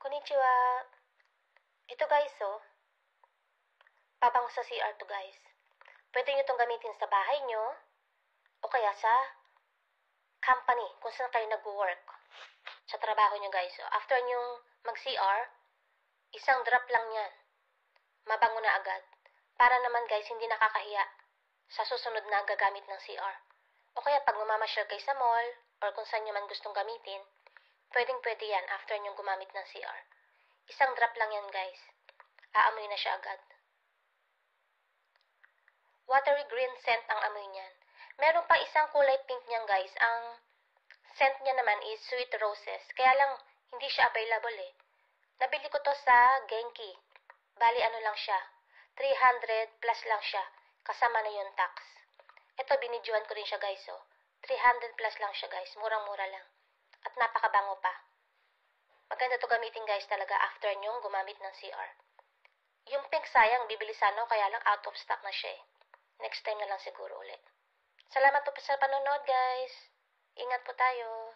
Konnichiwa. Ito guys, oh. Pabango sa CR to guys. Pwede nyo itong gamitin sa bahay nyo o kaya sa company kung saan kayo nag-work. Sa trabaho nyo guys. So, after nyo mag-CR, isang drop lang yan. Mabango na agad. Para naman guys, hindi nakakahiya sa susunod na gagamit ng CR. O kaya pag mamamasyal kayo sa mall or kung saan nyo man gustong gamitin, pwedeng-pwede yan after nyo gumamit ng CR. Isang drop lang yan guys. Aamoy na siya agad. Watery green scent ang amoy niyan. Meron pang isang kulay pink niyan guys. Ang scent niya naman is sweet roses. Kaya lang, hindi siya available eh. Nabili ko to sa Genki. Bali ano lang siya. 300 plus lang siya. Kasama na yung tax. Ito, binidyoan ko rin siya guys oh. 300 plus lang siya guys. Murang-mura lang. At napakabango pa. Maganda to gamitin guys talaga after nyong gumamit ng CR. Yung pink sayang, bibili sana kaya lang out of stock na siya eh. Next time na lang siguro ulit. Salamat po sa panonood guys. Ingat po tayo.